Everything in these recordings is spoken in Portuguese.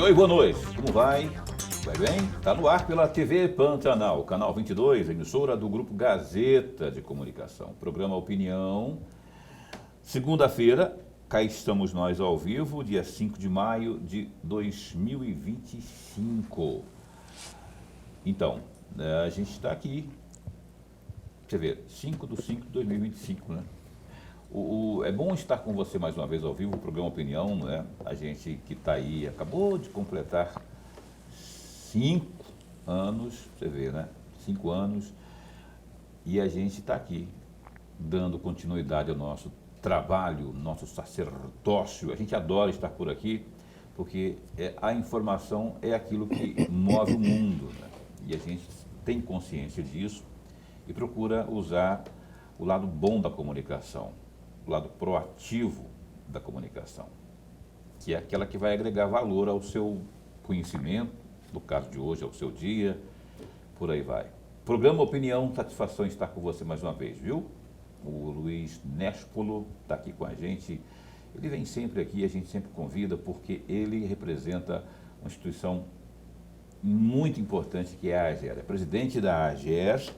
Oi, boa noite. Como vai? Vai bem? Está no ar pela TV Pantanal, canal 22, emissora do Grupo Gazeta de Comunicação. Programa Opinião. Segunda-feira, cá estamos nós ao vivo, dia 5 de maio de 2025. Então, a gente está aqui, você vê, 5/5/2025, né? É bom estar com você mais uma vez ao vivo, o programa Opinião, né? A gente que está aí, acabou de completar 5 anos, você vê, né? 5 anos, e a gente está aqui, dando continuidade ao nosso trabalho, nosso sacerdócio. A gente adora estar por aqui, porque a informação é aquilo que move o mundo, né? E a gente tem consciência disso e procura usar o lado bom da comunicação, o lado proativo da comunicação, que é aquela que vai agregar valor ao seu conhecimento, no caso de hoje, ao seu dia, por aí vai. Programa Opinião, satisfação estar com você mais uma vez, viu? O Luiz Nespolo está aqui com a gente. Ele vem sempre aqui, a gente sempre convida, porque ele representa uma instituição muito importante que é a AGER. É presidente da AGER,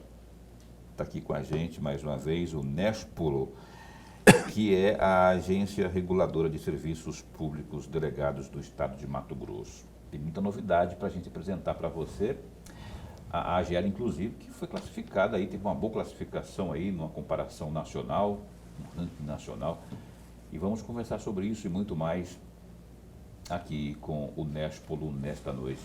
está aqui com a gente mais uma vez, o Nespolo, que é a Agência Reguladora de Serviços Públicos Delegados do Estado de Mato Grosso. Tem muita novidade para a gente apresentar para você. A AGER, inclusive, que foi classificada aí, teve uma boa classificação aí, numa comparação nacional, um ranking nacional. E vamos conversar sobre isso e muito mais aqui com o Nespolo nesta noite,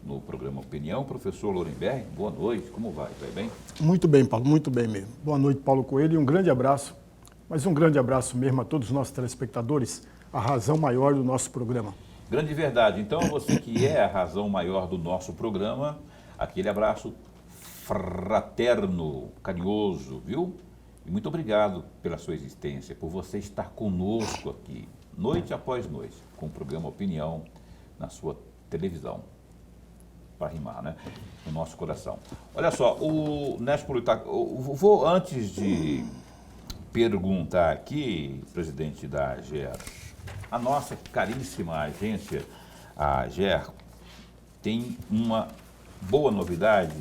no programa Opinião. Professor Lorenberg, boa noite, como vai? Vai bem? Muito bem, Paulo, muito bem mesmo. Boa noite, Paulo Coelho, e um grande abraço, mas um grande abraço mesmo a todos os nossos telespectadores, a razão maior do nosso programa. Grande verdade. Então, você que é a razão maior do nosso programa, aquele abraço fraterno, carinhoso, viu? E muito obrigado pela sua existência, por você estar conosco aqui, noite após noite, com o programa Opinião na sua televisão. Para rimar, né? No nosso coração. Olha só, o Nespolo está... Vou, antes de perguntar aqui, presidente da AGER, a nossa caríssima agência, a AGER, tem uma boa novidade,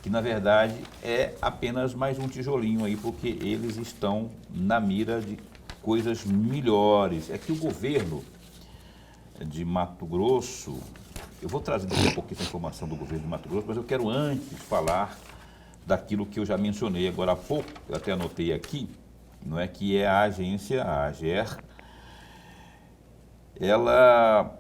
que na verdade é apenas mais um tijolinho aí, porque eles estão na mira de coisas melhores. É que o governo de Mato Grosso, eu vou trazer daqui a pouco essa informação do governo de Mato Grosso, mas eu quero antes falar daquilo que eu já mencionei agora há pouco, eu até anotei aqui, não é, que é a agência, a AGER, ela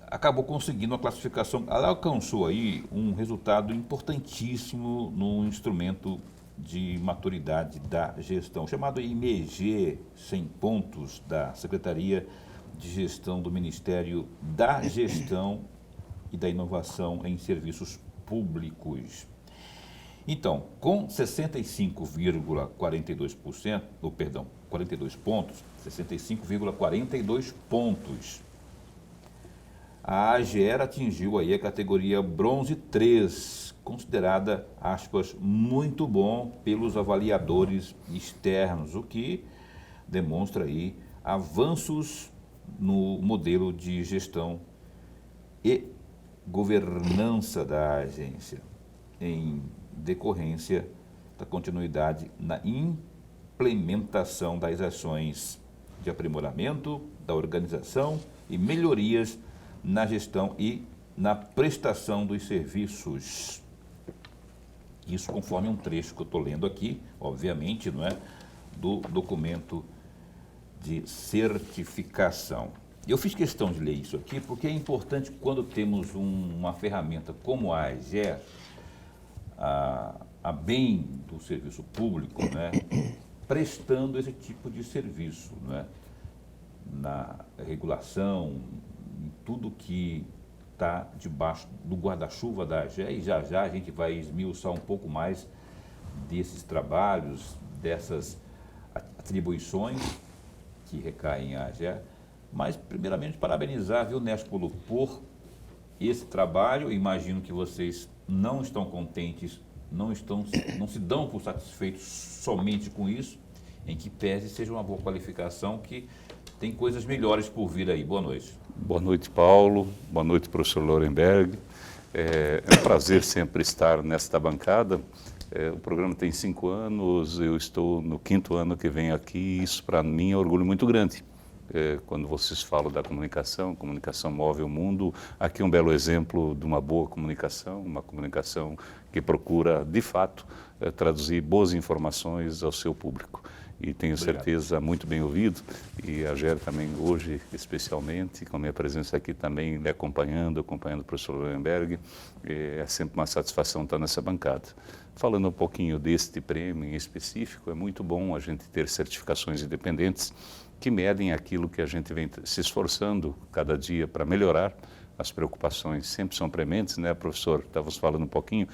acabou conseguindo uma classificação, ela alcançou aí um resultado importantíssimo no instrumento de maturidade da gestão, chamado IMG 100 pontos da Secretaria de Gestão do Ministério da Gestão e da Inovação em Serviços Públicos. Então, com 65,42%, perdão, 42 pontos, 65,42 pontos, a AGER atingiu aí a categoria bronze 3, considerada, aspas, muito bom pelos avaliadores externos, o que demonstra aí avanços no modelo de gestão e governança da agência, em decorrência da continuidade na implementação das ações de aprimoramento da organização e melhorias na gestão e na prestação dos serviços. Isso conforme um trecho que eu estou lendo aqui, obviamente, não é, do documento de certificação. Eu fiz questão de ler isso aqui porque é importante quando temos uma ferramenta como a AGER, a bem do serviço público, né, prestando esse tipo de serviço, né, na regulação, em tudo que está debaixo do guarda-chuva da AGER, e já já a gente vai esmiuçar um pouco mais desses trabalhos, dessas atribuições que recaem à AGER. Mas, primeiramente, parabenizar, viu, Nespolo, por esse trabalho. Imagino que vocês não estão contentes, não se dão por satisfeitos somente com isso, em que pese seja uma boa qualificação que tem coisas melhores por vir aí. Boa noite. Boa noite, Paulo. Boa noite, professor Lorenberg. É um prazer sempre estar nesta bancada. O programa tem 5 anos, eu estou no 5º ano que venho aqui, e isso para mim é um orgulho muito grande. Quando vocês falam da comunicação move o mundo. Aqui é um belo exemplo de uma boa comunicação, uma comunicação que procura, de fato, traduzir boas informações ao seu público. E tenho certeza, muito bem ouvido, e a GER também hoje, especialmente, com a minha presença aqui também, lhe acompanhando o professor Lorenberg, é sempre uma satisfação estar nessa bancada. Falando um pouquinho deste prêmio em específico, é muito bom a gente ter certificações independentes que medem aquilo que a gente vem se esforçando cada dia para melhorar. As preocupações sempre são prementes, né, professor? Estávamos falando um pouquinho.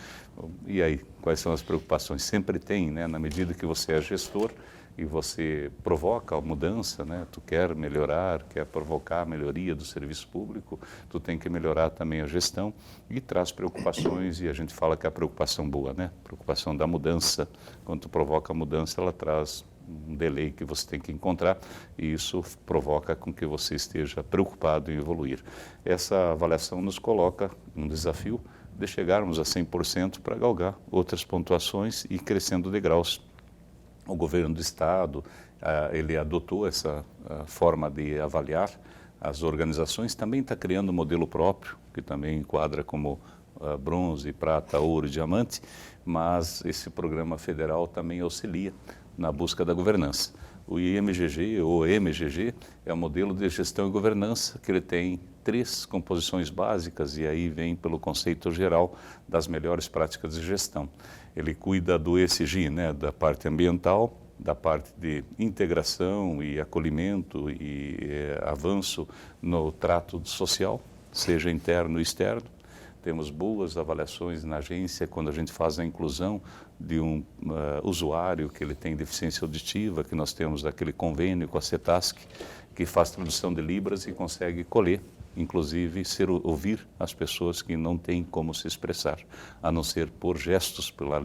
E aí, quais são as preocupações? Sempre tem, né, na medida que você é gestor e você provoca a mudança, né? Tu quer melhorar, quer provocar a melhoria do serviço público, tu tem que melhorar também a gestão e traz preocupações, e a gente fala que é a preocupação boa, né? Preocupação da mudança. Quando tu provoca a mudança, ela traz um delay que você tem que encontrar, e isso provoca com que você esteja preocupado em evoluir. Essa avaliação nos coloca um desafio de chegarmos a 100% para galgar outras pontuações e crescendo degraus. O governo do Estado, ele adotou essa forma de avaliar as organizações, também está criando um modelo próprio, que também enquadra como bronze, prata, ouro e diamante, mas esse programa federal também auxilia na busca da governança. O IMGG, ou MGG, é um modelo de gestão e governança que ele tem 3 composições básicas, e aí vem pelo conceito geral das melhores práticas de gestão. Ele cuida do ESG, né, da parte ambiental, da parte de integração e acolhimento e avanço no trato social, seja interno e externo. Temos boas avaliações na agência quando a gente faz a inclusão de um usuário que ele tem deficiência auditiva, que nós temos aquele convênio com a CETASC, que faz tradução de Libras e consegue colher, inclusive ouvir as pessoas que não têm como se expressar, a não ser por gestos pela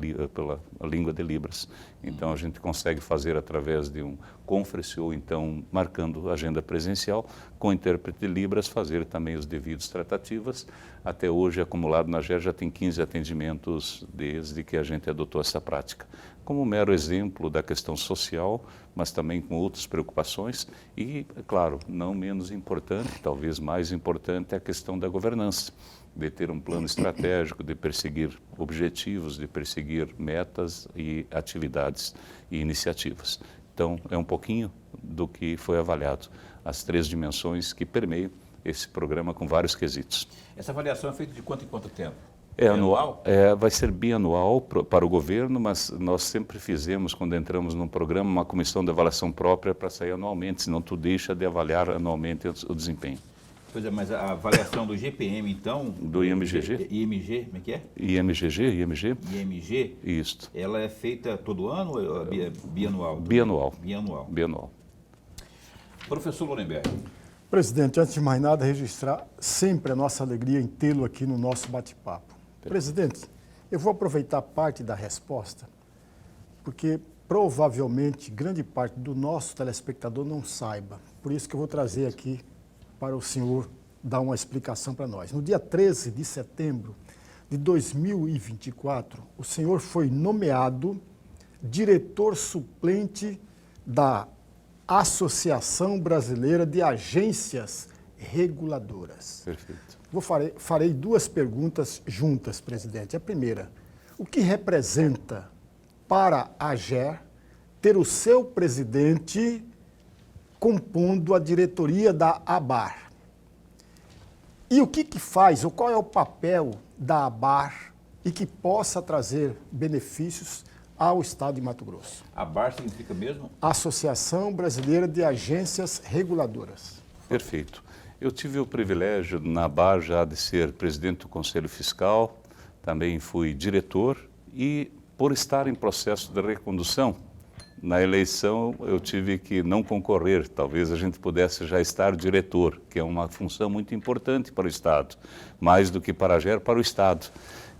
língua de Libras. Então a gente consegue fazer através de um conference ou então marcando agenda presencial com intérprete de Libras, fazer também os devidos tratativas. Até hoje, acumulado na GER, já tem 15 atendimentos desde que a gente adotou essa prática. Como um mero exemplo da questão social, mas também com outras preocupações e, é claro, não menos importante, talvez mais importante, é a questão da governança, de ter um plano estratégico, de perseguir objetivos, de perseguir metas e atividades e iniciativas. Então, é um pouquinho do que foi avaliado, as 3 dimensões que permeiam esse programa com vários quesitos. Essa avaliação é feita de quanto em quanto tempo? É anual? Vai ser bianual para o governo, mas nós sempre fizemos, quando entramos num programa, uma comissão de avaliação própria para sair anualmente, senão tu deixa de avaliar anualmente o desempenho. Pois é, mas a avaliação do GPM, então... Do IMGG? IMG, como é que é? IMG. IMG? Isso. Ela é feita todo ano ou é bianual? Bianual. Professor Lorenberg. Presidente, antes de mais nada, registrar sempre a nossa alegria em tê-lo aqui no nosso bate-papo. Presidente, eu vou aproveitar parte da resposta, porque provavelmente grande parte do nosso telespectador não saiba. Por isso que eu vou trazer aqui para o senhor dar uma explicação para nós. No dia 13 de setembro de 2024, o senhor foi nomeado diretor suplente da Associação Brasileira de Agências Reguladoras. Perfeito. Farei 2 perguntas juntas, presidente. A primeira, o que representa para a GER ter o seu presidente compondo a diretoria da ABAR? E o que faz, ou qual é o papel da ABAR e que possa trazer benefícios ao Estado de Mato Grosso? ABAR significa mesmo? Associação Brasileira de Agências Reguladoras. Perfeito. Eu tive o privilégio na ABAR já de ser presidente do Conselho Fiscal, também fui diretor e por estar em processo de recondução, na eleição eu tive que não concorrer, talvez a gente pudesse já estar diretor, que é uma função muito importante para o Estado, mais do que para a GER, para o Estado,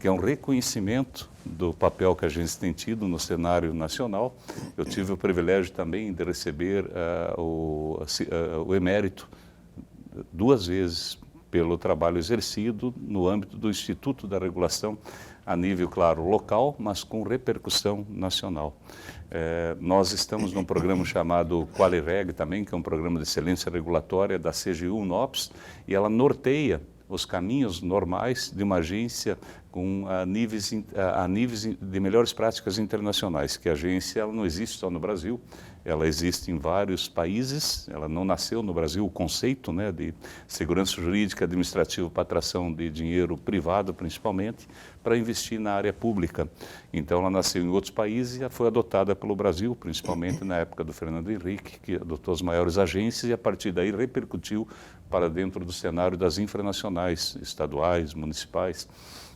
que é um reconhecimento do papel que a agência tem tido no cenário nacional. Eu tive o privilégio também de receber o emérito 2 vezes pelo trabalho exercido no âmbito do Instituto da Regulação, a nível, claro, local, mas com repercussão nacional. Nós estamos num programa chamado QualiReg também, que é um programa de excelência regulatória da CGU-NOPS, e ela norteia os caminhos normais de uma agência com níveis de melhores práticas internacionais, que a agência ela não existe só no Brasil, ela existe em vários países, ela não nasceu no Brasil, o conceito, né, de segurança jurídica administrativa para atração de dinheiro privado, principalmente, para investir na área pública. Então, ela nasceu em outros países e foi adotada pelo Brasil, principalmente na época do Fernando Henrique, que adotou as maiores agências e, a partir daí, repercutiu para dentro do cenário das infranacionais, estaduais, municipais.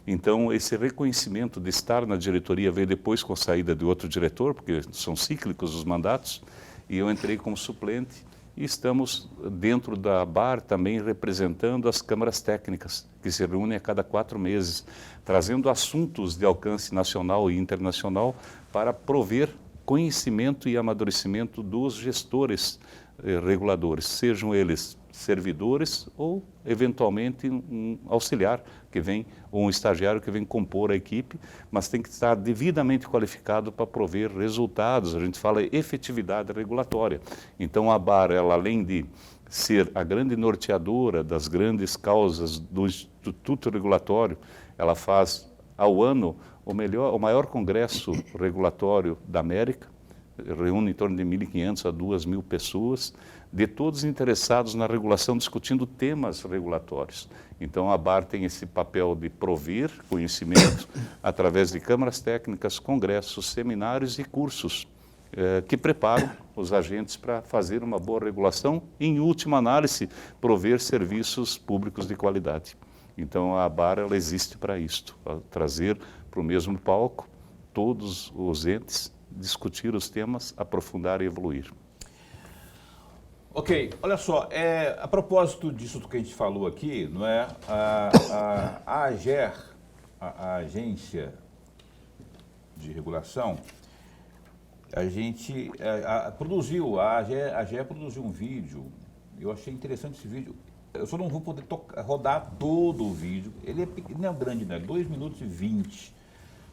Então, esse reconhecimento de estar na diretoria veio depois com a saída de outro diretor, porque são cíclicos os mandatos, e eu entrei como suplente e estamos dentro da ABAR também representando as câmaras técnicas, que se reúnem a cada 4 meses, trazendo assuntos de alcance nacional e internacional para prover conhecimento e amadurecimento dos gestores reguladores, sejam eles servidores ou, eventualmente, um auxiliar que vem, ou um estagiário que vem compor a equipe, mas tem que estar devidamente qualificado para prover resultados. A gente fala efetividade regulatória. Então, a ABAR, ela, além de ser a grande norteadora das grandes causas do Instituto Regulatório, ela faz, ao ano, o maior congresso regulatório da América, reúne em torno de 1.500 a 2.000 pessoas, de todos interessados na regulação, discutindo temas regulatórios. Então, a ABAR tem esse papel de prover conhecimento através de câmaras técnicas, congressos, seminários e cursos que preparam os agentes para fazer uma boa regulação e, em última análise, prover serviços públicos de qualidade. Então, a ABAR ela existe para isto, para trazer para o mesmo palco todos os entes, discutir os temas, aprofundar e evoluir. Ok, olha só, a propósito disso que a gente falou aqui, não é? A AGER, a Agência de Regulação, a gente produziu, a AGER produziu um vídeo, eu achei interessante esse vídeo, eu só não vou poder rodar todo o vídeo, ele não é grande, né? 2 minutos e 20.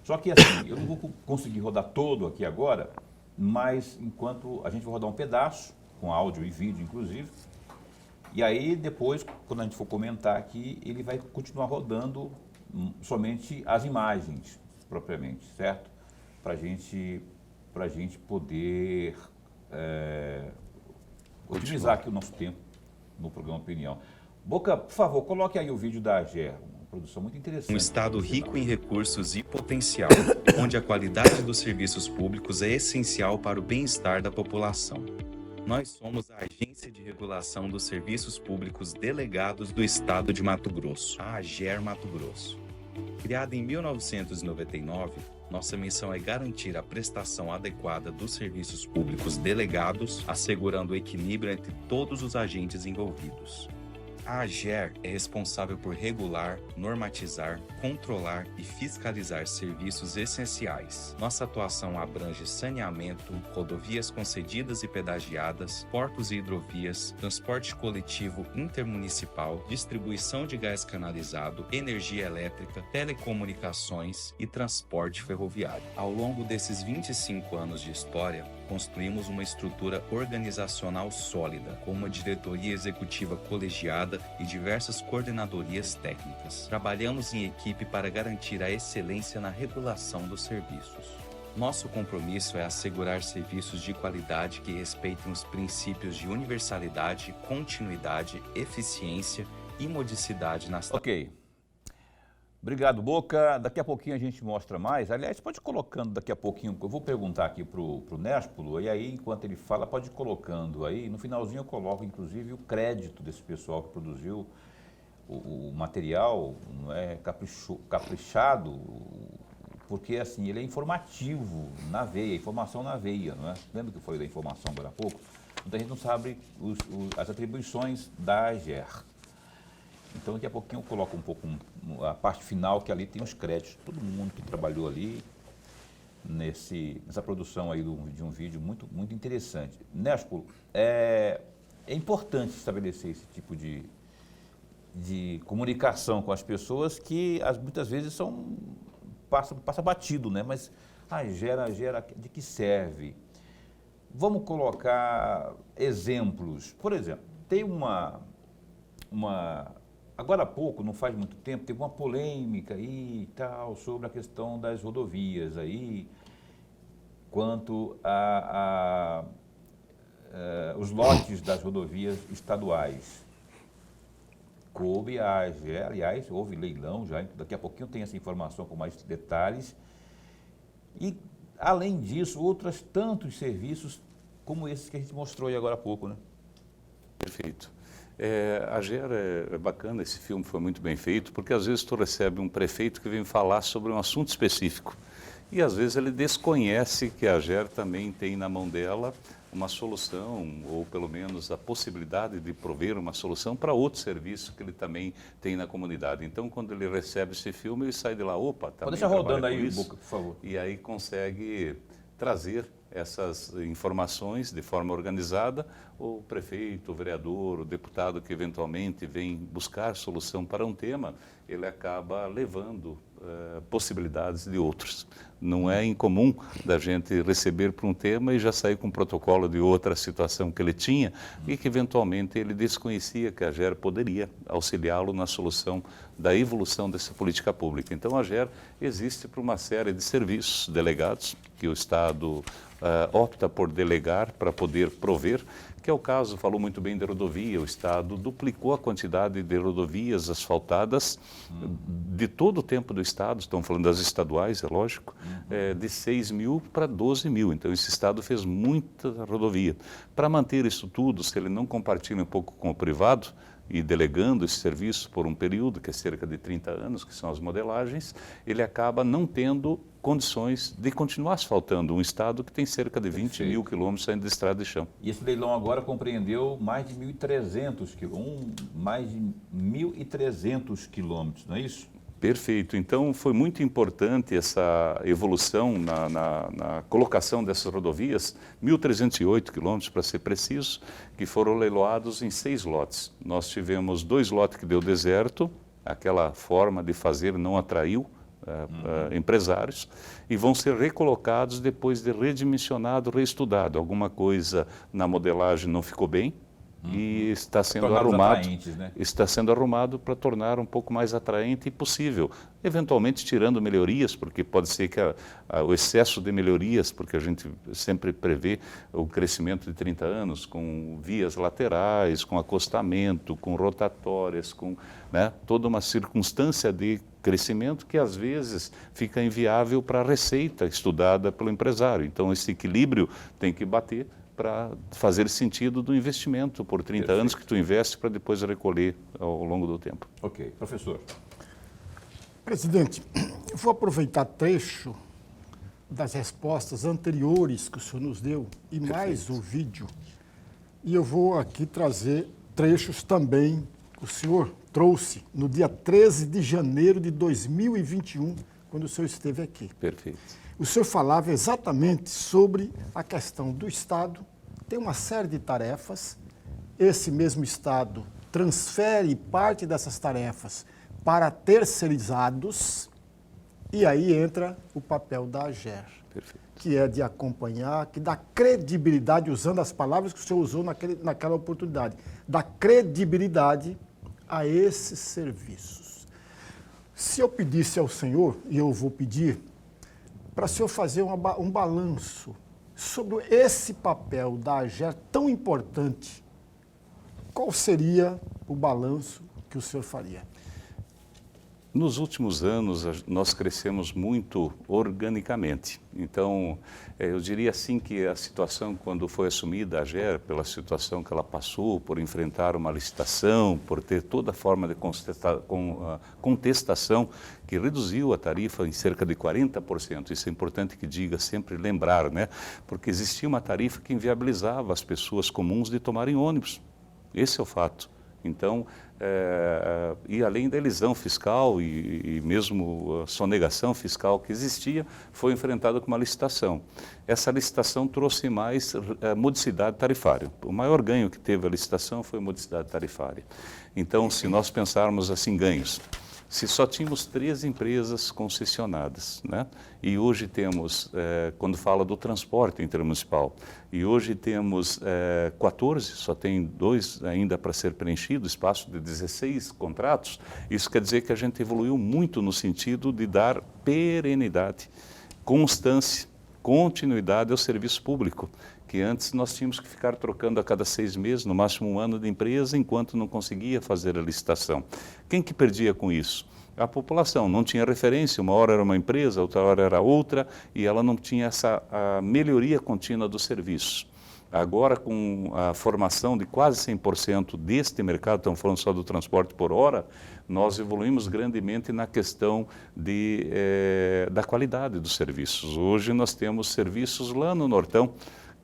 Só que assim, eu não vou conseguir rodar todo aqui agora, mas enquanto a gente vai rodar um pedaço, com áudio e vídeo inclusive, e aí depois, quando a gente for comentar aqui, ele vai continuar rodando somente as imagens, propriamente, certo? Para a gente poder otimizar aqui o nosso tempo no programa Opinião. Boca, por favor, coloque aí o vídeo da AGER, uma produção muito interessante. Um estado rico em recursos e potencial, onde a qualidade dos serviços públicos é essencial para o bem-estar da população. Nós somos a Agência de Regulação dos Serviços Públicos Delegados do Estado de Mato Grosso, a AGER Mato Grosso. Criada em 1999, nossa missão é garantir a prestação adequada dos serviços públicos delegados, assegurando o equilíbrio entre todos os agentes envolvidos. A AGER é responsável por regular, normatizar, controlar e fiscalizar serviços essenciais. Nossa atuação abrange saneamento, rodovias concedidas e pedagiadas, portos e hidrovias, transporte coletivo intermunicipal, distribuição de gás canalizado, energia elétrica, telecomunicações e transporte ferroviário. Ao longo desses 25 anos de história, construímos uma estrutura organizacional sólida, com uma diretoria executiva colegiada e diversas coordenadorias técnicas. Trabalhamos em equipe para garantir a excelência na regulação dos serviços. Nosso compromisso é assegurar serviços de qualidade que respeitem os princípios de universalidade, continuidade, eficiência e modicidade nas... Ok. Obrigado, Boca. Daqui a pouquinho a gente mostra mais. Aliás, pode ir colocando daqui a pouquinho, eu vou perguntar aqui para o Néspulo, e aí, enquanto ele fala, pode ir colocando aí. No finalzinho eu coloco, inclusive, o crédito desse pessoal que produziu o material, não é caprichado, porque, assim, ele é informativo, na veia, informação na veia, não é? Lembra que eu falei da informação agora há pouco? Então, a gente não sabe as atribuições da AGER. Então, daqui a pouquinho eu coloco um pouco a parte final, que ali tem os créditos. Todo mundo que trabalhou ali nessa produção aí de um vídeo muito, muito interessante. Néspulo, é importante estabelecer esse tipo de comunicação com as pessoas que muitas vezes passa batido, né? Mas gera, de que serve? Vamos colocar exemplos. Por exemplo, tem agora há pouco, não faz muito tempo, teve uma polêmica aí e tal sobre a questão das rodovias aí, quanto os lotes das rodovias estaduais. Coube a AGE, aliás, houve leilão já, daqui a pouquinho tem essa informação com mais detalhes. E, além disso, outros tantos serviços como esses que a gente mostrou aí agora há pouco, né? Perfeito. A GER é bacana, esse filme foi muito bem feito, porque às vezes tu recebe um prefeito que vem falar sobre um assunto específico e às vezes ele desconhece que a GER também tem na mão dela uma solução, ou pelo menos a possibilidade de prover uma solução para outro serviço que ele também tem na comunidade. Então, quando ele recebe esse filme, ele sai de lá, opa, também pode deixar rodando trabalha com aí, isso, Boca, por favor. e aí consegue trazer essas informações de forma organizada. O prefeito, o vereador, o deputado que eventualmente vem buscar solução para um tema, ele acaba levando possibilidades de outros. Não é incomum da gente receber para um tema e já sair com um protocolo de outra situação que ele tinha e que eventualmente ele desconhecia que a GER poderia auxiliá-lo na solução da evolução dessa política pública. Então a GER existe para uma série de serviços delegados que o Estado opta por delegar para poder prover, que é o caso, falou muito bem de rodovia, o Estado duplicou a quantidade de rodovias asfaltadas de todo o tempo do Estado, estamos falando das estaduais, é lógico, de 6 mil para 12 mil, então esse Estado fez muita rodovia. Para manter isso tudo, se ele não compartilha um pouco com o privado, e delegando esse serviço por um período, que é cerca de 30 anos, que são as modelagens, ele acaba não tendo condições de continuar asfaltando um estado que tem cerca de 20 mil quilômetros ainda de estrada de chão. E esse leilão agora compreendeu mais de 1.300 quilômetros, mais de 1.300 quilômetros, não é isso? Perfeito. Então, foi muito importante essa evolução na colocação dessas rodovias, 1.308 quilômetros, para ser preciso, que foram leiloados em 6 lotes. Nós tivemos 2 lotes que deu deserto, aquela forma de fazer não atraiu empresários, e vão ser recolocados depois de redimensionado, reestudado. Alguma coisa na modelagem não ficou bem, e está sendo arrumado, né? Está sendo arrumado para tornar um pouco mais atraente e possível, eventualmente tirando melhorias, porque pode ser que o excesso de melhorias, porque a gente sempre prevê o crescimento de 30 anos, com vias laterais, com acostamento, com rotatórias, com toda uma circunstância de crescimento que às vezes fica inviável para a receita estudada pelo empresário. Então esse equilíbrio tem que bater para fazer sentido do investimento por 30 anos que tu investe para depois recolher ao longo do tempo. Ok. Professor. Presidente, eu vou aproveitar trecho das respostas anteriores que o senhor nos deu e mais o vídeo, e eu vou aqui trazer trechos também que o senhor trouxe no dia 13 de janeiro de 2021, quando o senhor esteve aqui. Perfeito. O senhor falava exatamente sobre a questão do Estado, tem uma série de tarefas, esse mesmo Estado transfere parte dessas tarefas para terceirizados, e aí entra o papel da AGER, que é de acompanhar, que dá credibilidade, usando as palavras que o senhor usou naquela oportunidade, dá credibilidade a esses serviços. Se eu pedisse ao senhor, e eu vou pedir, para o senhor fazer um balanço sobre esse papel da AGER tão importante, qual seria o balanço que o senhor faria? Nos últimos anos, nós crescemos muito organicamente. Então, eu diria assim que a situação, quando foi assumida a AGER, pela situação que ela passou, por enfrentar uma licitação, por ter toda forma de contestação, que reduziu a tarifa em cerca de 40%. Isso é importante que diga, sempre lembrar, né? Porque existia uma tarifa que inviabilizava as pessoas comuns de tomarem ônibus. Esse é o fato. Então, e além da elisão fiscal e mesmo a sonegação fiscal que existia, foi enfrentada com uma licitação. Essa licitação trouxe mais modicidade tarifária. O maior ganho que teve a licitação foi a modicidade tarifária. Então, se nós pensarmos assim, ganhos, se só tínhamos 3 empresas concessionadas, né? E hoje temos, quando fala do transporte intermunicipal, e hoje temos 14, só tem 2 ainda para ser preenchido, espaço de 16 contratos, isso quer dizer que a gente evoluiu muito no sentido de dar perenidade, constância, continuidade ao serviço público, que antes nós tínhamos que ficar trocando a cada 6 meses, no máximo 1 ano de empresa, enquanto não conseguia fazer a licitação. Quem que perdia com isso? A população não tinha referência, uma hora era uma empresa, outra hora era outra, e ela não tinha essa a melhoria contínua dos serviços. Agora, com a formação de quase 100% deste mercado, estamos falando só do transporte por hora, nós evoluímos grandemente na questão da qualidade dos serviços. Hoje nós temos serviços lá no Nortão,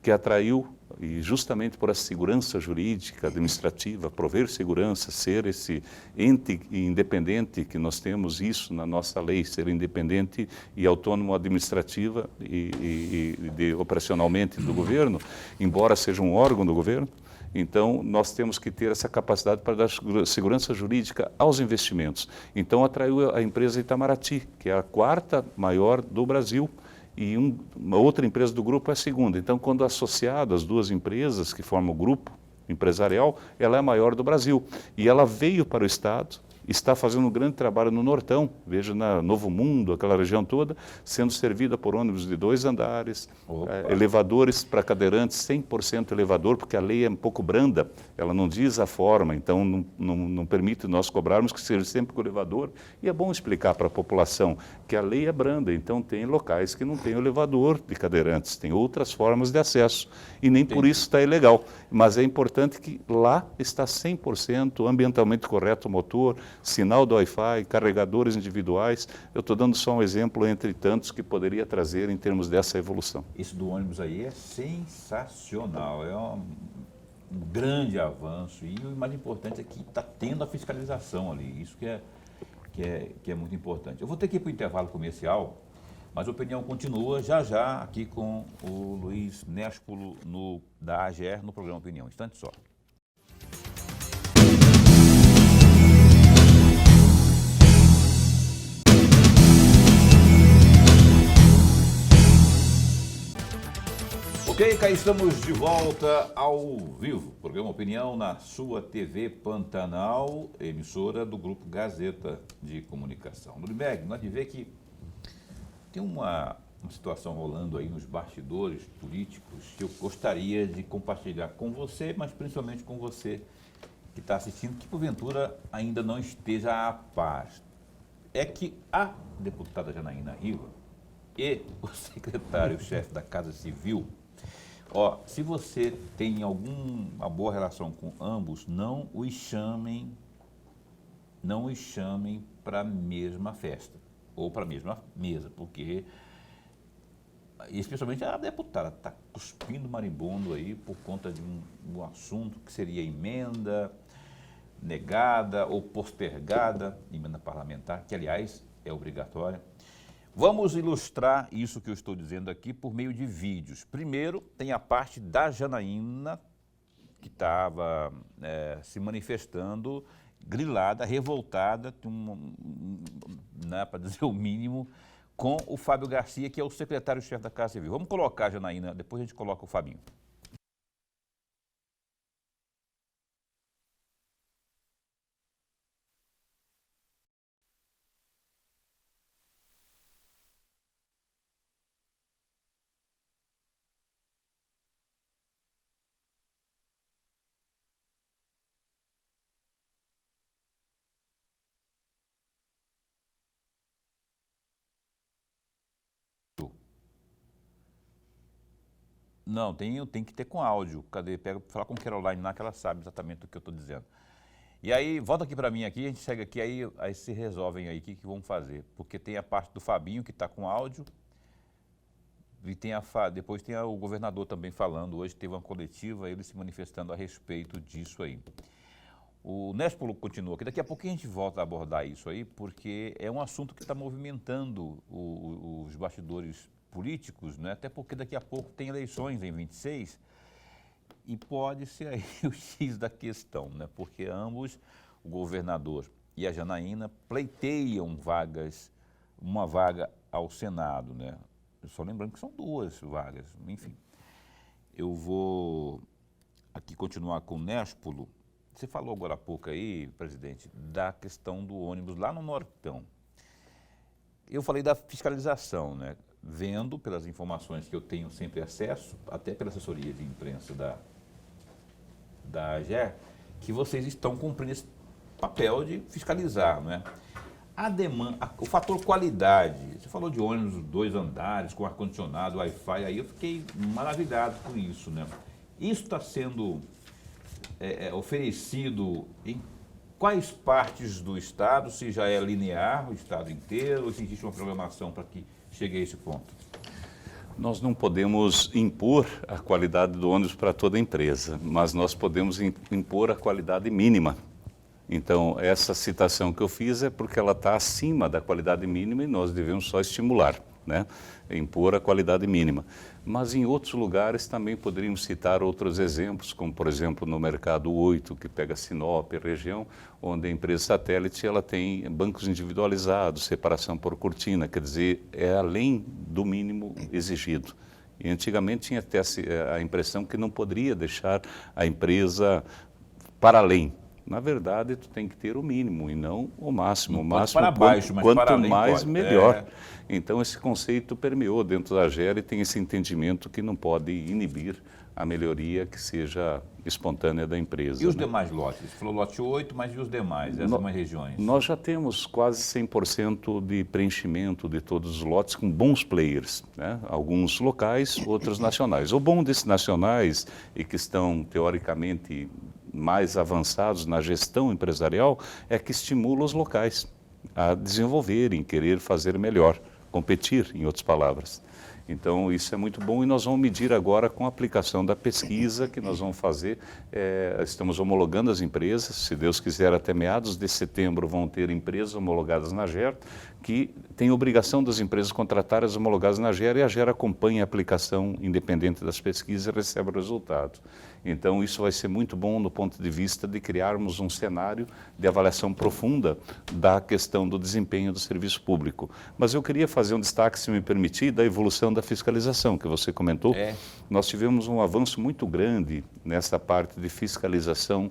que atraiu, e justamente por essa segurança jurídica, administrativa, prover segurança, ser esse ente independente, que nós temos isso na nossa lei, ser independente e autônomo administrativa operacionalmente do governo, embora seja um órgão do governo. Então, nós temos que ter essa capacidade para dar segurança jurídica aos investimentos. Então, atraiu a empresa Itamaraty, que é a 4ª maior do Brasil, e uma outra empresa do grupo é a 2ª. Então, quando associado as 2 empresas que formam o grupo empresarial, ela é a maior do Brasil. E ela veio para o Estado, está fazendo um grande trabalho no Nortão, veja, na Novo Mundo, aquela região toda, sendo servida por ônibus de 2 andares, elevadores para cadeirantes, 100% elevador, porque a lei é um pouco branda, ela não diz a forma, então não permite nós cobrarmos que seja sempre com o elevador. E é bom explicar para a população que a lei é branda, então tem locais que não tem elevador de cadeirantes, tem outras formas de acesso, e nem por isso está ilegal. Mas é importante que lá está 100% ambientalmente correto o motor, sinal do Wi-Fi, carregadores individuais. Eu estou dando só um exemplo entre tantos que poderia trazer em termos dessa evolução. Isso do ônibus aí é sensacional, é um grande avanço, e o mais importante é que está tendo a fiscalização ali, isso que é muito importante. Eu vou ter que ir para o intervalo comercial, mas a opinião continua já aqui com o Luiz Nespolo da AGR no programa Opinião. Instante só. Ok, cá estamos de volta ao vivo. Programa Opinião na sua TV Pantanal, emissora do Grupo Gazeta de Comunicação. Nuremberg, nós de ver que tem uma situação rolando aí nos bastidores políticos que eu gostaria de compartilhar com você, mas principalmente com você que está assistindo, que porventura ainda não esteja a paz. É que a deputada Janaína Riva e o secretário-chefe da Casa Civil, se você tem alguma boa relação com ambos, não os chamem para a mesma festa ou para a mesma mesa, porque especialmente a deputada está cuspindo marimbondo aí por conta de um assunto que seria emenda negada ou postergada, emenda parlamentar, que aliás é obrigatória. Vamos ilustrar isso que eu estou dizendo aqui por meio de vídeos. Primeiro, tem a parte da Janaína, que estava se manifestando, grilada, revoltada, para dizer o mínimo, com o Fábio Garcia, que é o secretário-chefe da Casa Civil. Vamos colocar a Janaína, depois a gente coloca o Fabinho. Não, tem que ter com áudio. Cadê? Fala com Caroline lá, que ela sabe exatamente o que eu estou dizendo. E aí, volta aqui para mim aqui, a gente segue aqui, aí se resolvem aí o que vão fazer. Porque tem a parte do Fabinho, que está com áudio, e depois tem o governador também falando. Hoje teve uma coletiva, ele se manifestando a respeito disso aí. O Nespolo continua aqui. Daqui a pouco a gente volta a abordar isso aí, porque é um assunto que está movimentando os bastidores políticos, né? Até porque daqui a pouco tem eleições em 26 e pode ser aí o X da questão, né? Porque ambos, o governador e a Janaína, pleiteiam uma vaga ao Senado, né? Só lembrando que são 2 vagas, enfim. Eu vou aqui continuar com o Nespolo. Você falou agora há pouco aí, presidente, da questão do ônibus lá no Nortão. Eu falei da fiscalização, né? Vendo pelas informações que eu tenho sempre acesso, até pela assessoria de imprensa da AGE, que vocês estão cumprindo esse papel de fiscalizar, né? A demanda, o fator qualidade, você falou de ônibus 2 andares, com ar-condicionado, Wi-Fi, aí eu fiquei maravilhado com isso, né? Isso está sendo oferecido em quais partes do estado, se já é linear o estado inteiro, ou se existe uma programação para que chegue a esse ponto? Nós não podemos impor a qualidade do ônibus para toda a empresa, mas nós podemos impor a qualidade mínima. Então, essa citação que eu fiz é porque ela está acima da qualidade mínima e nós devemos só estimular, né? Impor a qualidade mínima. Mas em outros lugares também poderíamos citar outros exemplos, como por exemplo no Mercado 8, que pega Sinop, região, onde a empresa satélite ela tem bancos individualizados, separação por cortina, quer dizer, é além do mínimo exigido. E antigamente tinha até a impressão que não poderia deixar a empresa para além. Na verdade, tu tem que ter o mínimo e não o máximo. O máximo, para baixo, mas quanto para além mais, pode. melhor. Então, esse conceito permeou dentro da AGER e tem esse entendimento que não pode inibir a melhoria que seja espontânea da empresa. E os demais lotes? Você falou lote 8, mas e os demais, as demais regiões? Nós já temos quase 100% de preenchimento de todos os lotes com bons players, né? Alguns locais, outros nacionais. O bom desses nacionais e que estão, teoricamente, mais avançados na gestão empresarial é que estimula os locais a desenvolverem, querer fazer melhor, competir, em outras palavras. Então, isso é muito bom e nós vamos medir agora com a aplicação da pesquisa que nós vamos fazer. Estamos homologando as empresas, se Deus quiser, até meados de setembro vão ter empresas homologadas na AGER, que tem obrigação das empresas contratarem as homologadas na AGER e a AGER acompanha a aplicação independente das pesquisas e recebe o resultado. Então, isso vai ser muito bom no ponto de vista de criarmos um cenário de avaliação profunda da questão do desempenho do serviço público. Mas eu queria fazer um destaque, se me permitir, da evolução da fiscalização, que você comentou. Nós tivemos um avanço muito grande nessa parte de fiscalização.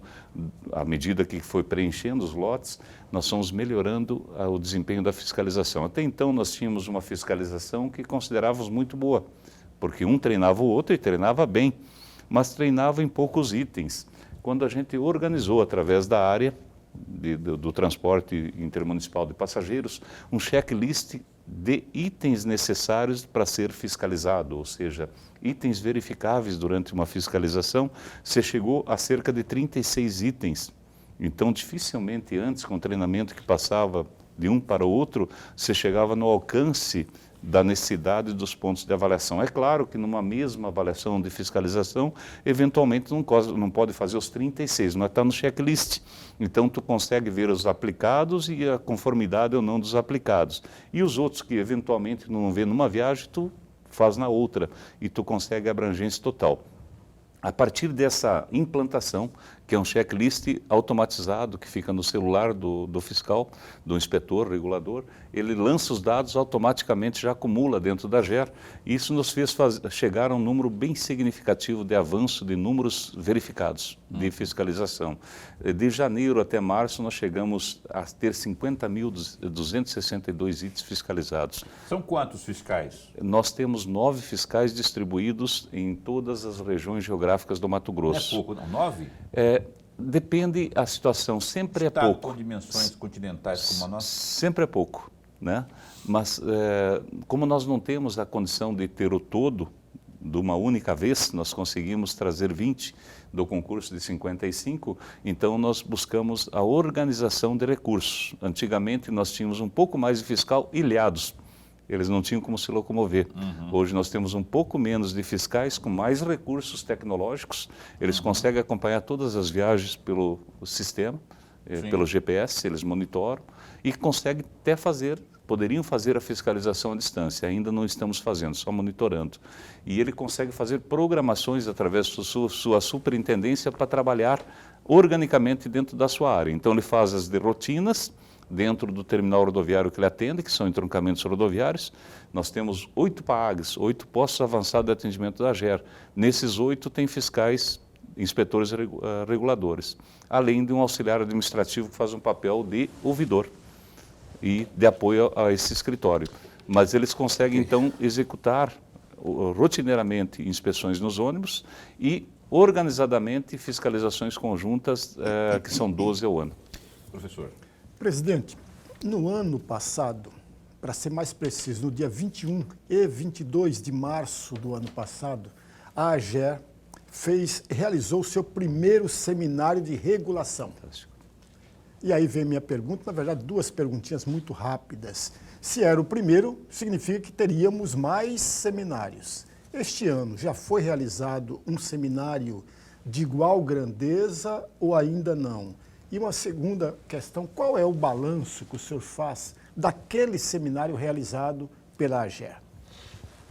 À medida que foi preenchendo os lotes, nós fomos melhorando o desempenho da fiscalização. Até então, nós tínhamos uma fiscalização que considerávamos muito boa, porque um treinava o outro e treinava bem, mas treinava em poucos itens. Quando a gente organizou, através da área do transporte intermunicipal de passageiros, um checklist de itens necessários para ser fiscalizado, ou seja, itens verificáveis durante uma fiscalização, se chegou a cerca de 36 itens. Então, dificilmente antes, com o treinamento que passava de um para o outro, se chegava no alcance da necessidade dos pontos de avaliação. É claro que numa mesma avaliação de fiscalização, eventualmente não pode fazer os 36, não está no checklist. Então, tu consegue ver os aplicados e a conformidade ou não dos aplicados. E os outros que eventualmente não vê numa viagem, tu faz na outra e tu consegue a abrangência total. A partir dessa implantação, que é um checklist automatizado que fica no celular do fiscal, do inspetor, regulador, ele lança os dados, automaticamente já acumula dentro da AGER. Isso nos fez chegar a um número bem significativo de avanço de números verificados de fiscalização. De janeiro até março, nós chegamos a ter 50.262 itens fiscalizados. São quantos fiscais? Nós temos 9 fiscais distribuídos em todas as regiões geográficas do Mato Grosso. Não é pouco, não? 9? Depende a situação, sempre Estado é pouco. Com dimensões continentais como a nossa? Sempre é pouco, né? Mas como nós não temos a condição de ter o todo de uma única vez, nós conseguimos trazer 20 do concurso de 55, então nós buscamos a organização de recursos. Antigamente nós tínhamos um pouco mais de fiscal ilhados. eles não tinham como se locomover. Hoje nós temos um pouco menos de fiscais com mais recursos tecnológicos, eles conseguem acompanhar todas as viagens pelo sistema, pelo GPS, eles monitoram e conseguem até poderiam fazer a fiscalização à distância, ainda não estamos fazendo, só monitorando. E ele consegue fazer programações através da sua superintendência para trabalhar organicamente dentro da sua área. Então ele faz as de rotinas dentro do terminal rodoviário que ele atende, que são entroncamentos rodoviários. Nós temos 8 PAGs, 8 postos avançados de atendimento da AGER. Nesses 8 tem fiscais, inspetores reguladores, além de um auxiliar administrativo que faz um papel de ouvidor e de apoio a esse escritório. Mas eles conseguem, então, executar rotineiramente inspeções nos ônibus e, organizadamente, fiscalizações conjuntas, que são 12 ao ano. Professor. Presidente, no ano passado, para ser mais preciso, no dia 21 e 22 de março do ano passado, a AGER realizou o seu primeiro seminário de regulação. Fantástico. E aí vem minha pergunta, na verdade, 2 perguntinhas muito rápidas. Se era o primeiro, significa que teríamos mais seminários. Este ano já foi realizado um seminário de igual grandeza ou ainda não? E uma segunda questão, qual é o balanço que o senhor faz daquele seminário realizado pela AGER?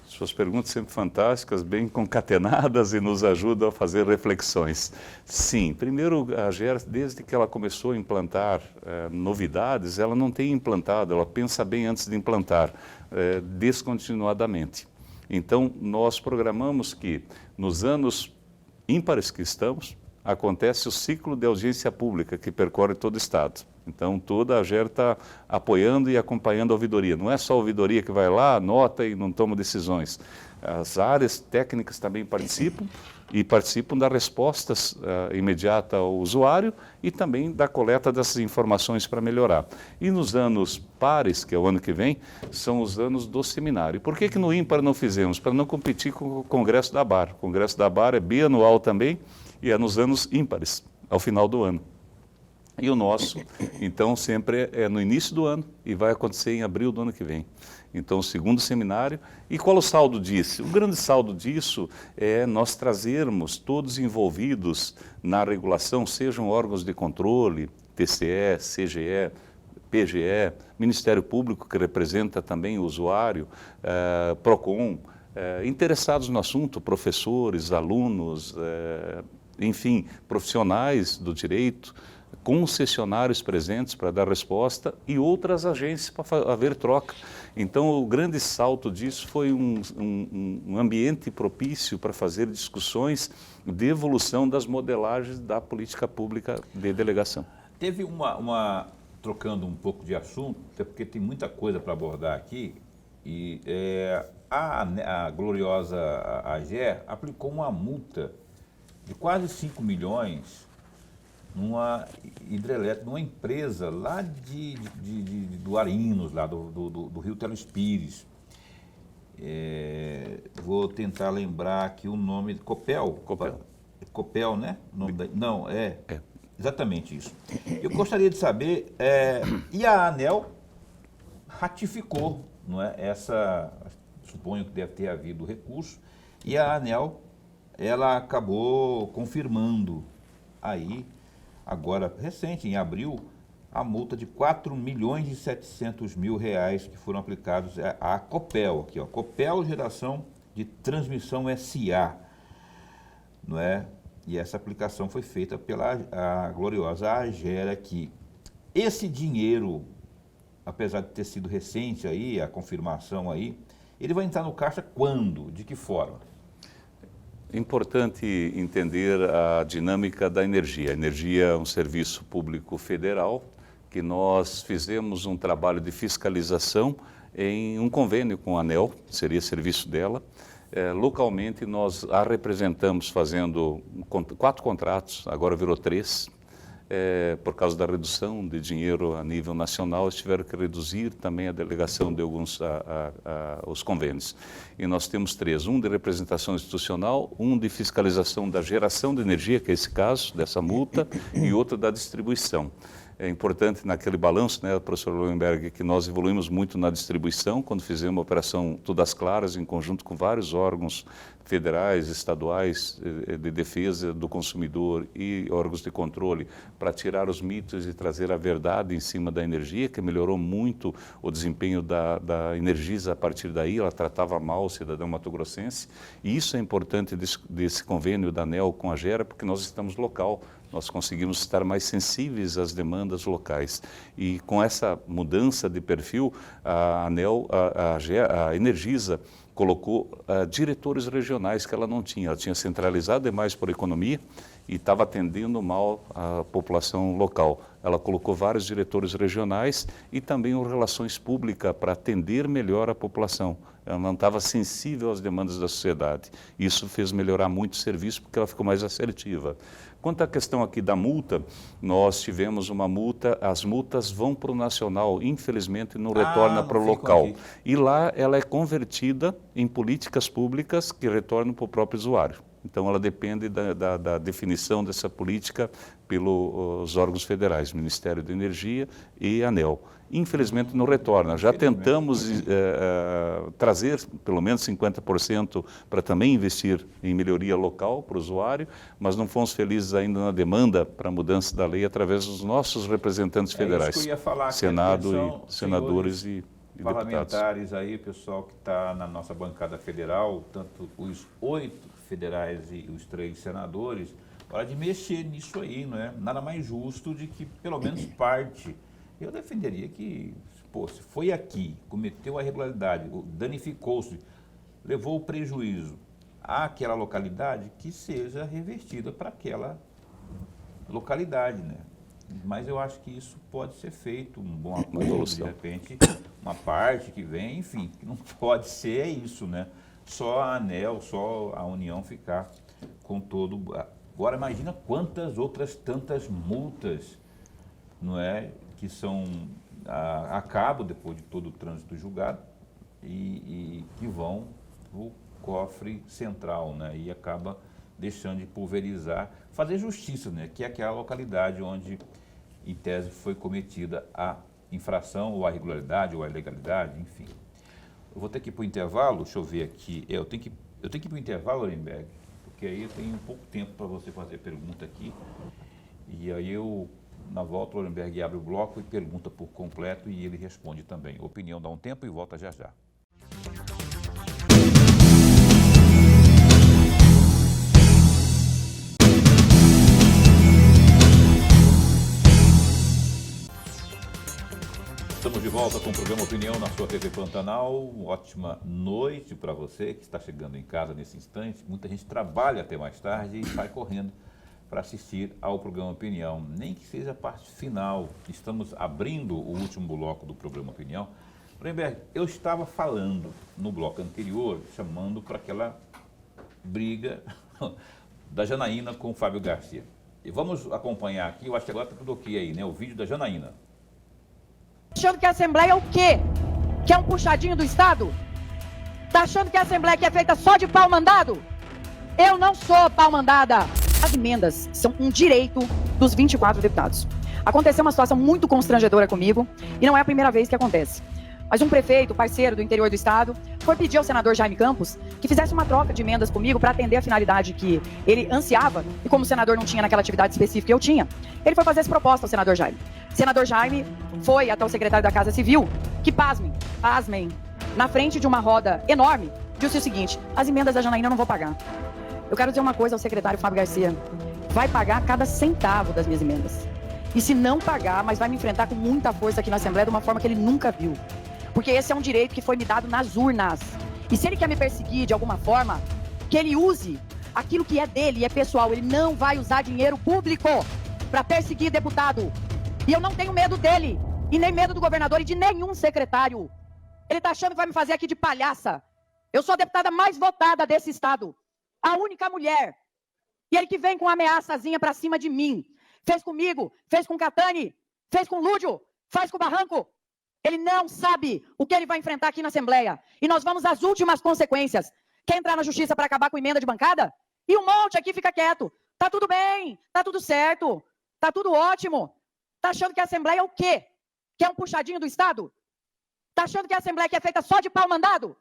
Suas perguntas sempre fantásticas, bem concatenadas e nos ajudam a fazer reflexões. Sim, primeiro a AGER, desde que ela começou a implantar novidades, ela não tem implantado, ela pensa bem antes de implantar, descontinuadamente. Então, nós programamos que nos anos ímpares que estamos, acontece o ciclo de audiência pública que percorre todo o Estado. Então, toda a AGER está apoiando e acompanhando a ouvidoria. Não é só a ouvidoria que vai lá, anota e não toma decisões. As áreas técnicas também participam e participam da resposta imediata ao usuário e também da coleta dessas informações para melhorar. E nos anos pares, que é o ano que vem, são os anos do seminário. Por que no ímpar não fizemos? Para não competir com o Congresso da ABAR. O Congresso da ABAR é bianual também e é nos anos ímpares, ao final do ano. E o nosso, então, sempre é no início do ano e vai acontecer em abril do ano que vem. Então, o segundo seminário. E qual o saldo disso? O grande saldo disso é nós trazermos todos envolvidos na regulação, sejam órgãos de controle, TCE, CGE, PGE, Ministério Público, que representa também o usuário, PROCON, interessados no assunto, professores, alunos, enfim, profissionais do direito, concessionários presentes para dar resposta e outras agências para haver troca. Então, o grande salto disso foi um ambiente propício para fazer discussões de evolução das modelagens da política pública de delegação. Teve trocando um pouco de assunto, até porque tem muita coisa para abordar aqui, e a gloriosa AGER aplicou uma multa de quase 5 milhões numa hidrelétrica, numa empresa lá do Arinos, lá do Rio Telespires. Vou tentar lembrar aqui o nome, Copel. Copel, né? Não, exatamente isso. Eu gostaria de saber, e a ANEEL ratificou, não é? Suponho que deve ter havido recurso, e a ANEEL, ela acabou confirmando aí, agora recente, em abril, a multa de 4.700.000 reais que foram aplicados à Copel, aqui, ó, Copel Geração de Transmissão S.A., não é? E essa aplicação foi feita pela a gloriosa AGER aqui. Esse dinheiro, apesar de ter sido recente aí, a confirmação aí, ele vai entrar no caixa quando? De que forma? É importante entender a dinâmica da energia. A energia é um serviço público federal que nós fizemos um trabalho de fiscalização em um convênio com a ANEEL, seria serviço dela. Localmente nós a representamos fazendo 4 contratos, agora virou 3. Por causa da redução de dinheiro a nível nacional, eles tiveram que reduzir também a delegação de alguns os convênios. E nós temos 3, um de representação institucional, um de fiscalização da geração de energia, que é esse caso, dessa multa, e outro da distribuição. É importante naquele balanço, né, professor Lohenberg, que nós evoluímos muito na distribuição, quando fizemos a operação Todas Claras, em conjunto com vários órgãos federais, estaduais, de defesa do consumidor e órgãos de controle, para tirar os mitos e trazer a verdade em cima da energia, que melhorou muito o desempenho da Energisa a partir daí. Ela tratava mal o cidadão mato-grossense, e isso é importante desse convênio da ANEEL com a Gera, porque nós estamos local, nós conseguimos estar mais sensíveis às demandas locais. E com essa mudança de perfil, a ANEEL, a Energisa, colocou diretores regionais que ela não tinha. Ela tinha centralizado demais por economia e estava atendendo mal a população local. Ela colocou vários diretores regionais e também relações públicas para atender melhor a população. Ela não estava sensível às demandas da sociedade. Isso fez melhorar muito o serviço porque ela ficou mais assertiva. Quanto à questão aqui da multa, nós tivemos uma multa, as multas vão para o nacional, infelizmente não retorna para o local. Aqui. E lá ela é convertida em políticas públicas que retornam para o próprio usuário. Então ela depende da definição dessa política pelos órgãos federais, Ministério da Energia e ANEEL. Infelizmente não retorna. Já tentamos trazer pelo menos 50% para também investir em melhoria local para o usuário, mas não fomos felizes ainda na demanda para a mudança da lei através dos nossos representantes federais, isso que eu ia falar, Senado atenção, e senadores e deputados. Parlamentares aí, pessoal que está na nossa bancada federal, tanto os 8 federais e os 3 senadores, hora de mexer nisso aí, não é? Nada mais justo de que pelo menos parte. Eu defenderia que, pô, se foi aqui, cometeu a irregularidade, danificou-se, levou o prejuízo àquela localidade, que seja revertida para aquela localidade, né? Mas eu acho que isso pode ser feito, um bom acordo, de repente, uma parte que vem, enfim, que não pode ser isso, né? Só a ANEEL, só a União ficar com todo... Agora imagina quantas outras tantas multas, não é, que são a cabo depois de todo o trânsito julgado e que vão para o cofre central, né? E acaba deixando de pulverizar, fazer justiça, né? Que é aquela localidade onde, em tese, foi cometida a infração ou a irregularidade ou a ilegalidade, enfim. Eu vou ter que ir para o intervalo, deixa eu ver aqui. Eu tenho que ir para o intervalo, Lohenberg, porque aí eu tenho um pouco tempo para você fazer pergunta aqui. E aí na volta, o Lohenberg abre o bloco e pergunta por completo e ele responde também. Opinião dá um tempo e volta já já. Estamos de volta com o programa Opinião na sua TV Pantanal. Ótima noite para você que está chegando em casa nesse instante. Muita gente trabalha até mais tarde e sai correndo para assistir ao programa Opinião, nem que seja a parte final. Estamos abrindo o último bloco do programa Opinião. Lohenberg, eu estava falando no bloco anterior, chamando para aquela briga da Janaína com o Fábio Garcia. E vamos acompanhar aqui, eu acho que agora está tudo ok aí, né? O vídeo da Janaína. Achando que a Assembleia é o quê? Que é um puxadinho do Estado? Tá achando que a Assembleia que é feita só de pau mandado? Eu não sou pau mandada. As emendas são um direito dos 24 deputados. Aconteceu uma situação muito constrangedora comigo, e não é a primeira vez que acontece. Mas um prefeito, parceiro do interior do estado, foi pedir ao senador Jaime Campos que fizesse uma troca de emendas comigo para atender a finalidade que ele ansiava, e como o senador não tinha naquela atividade específica que eu tinha, ele foi fazer essa proposta ao senador Jaime. O senador Jaime foi até o secretário da Casa Civil, que pasmem, na frente de uma roda enorme, disse o seguinte: as emendas da Janaína eu não vou pagar. Eu quero dizer uma coisa ao secretário Fábio Garcia: vai pagar cada centavo das minhas emendas. E se não pagar, mas vai me enfrentar com muita força aqui na Assembleia de uma forma que ele nunca viu. Porque esse é um direito que foi me dado nas urnas. E se ele quer me perseguir de alguma forma, que ele use aquilo que é dele e é pessoal. Ele não vai usar dinheiro público para perseguir deputado. E eu não tenho medo dele, e nem medo do governador e de nenhum secretário. Ele tá achando que vai me fazer aqui de palhaça. Eu sou a deputada mais votada desse estado. A única mulher. E ele que vem com ameaçazinha pra cima de mim. Fez comigo, fez com Catani, fez com Lúdio, faz com o Barranco. Ele não sabe o que ele vai enfrentar aqui na Assembleia. E nós vamos às últimas consequências. Quer entrar na justiça para acabar com emenda de bancada? E um monte aqui fica quieto. Tá tudo bem, tá tudo certo, tá tudo ótimo. Tá achando que a Assembleia é o quê? Que é um puxadinho do Estado? Tá achando que a Assembleia que é feita só de pau mandado?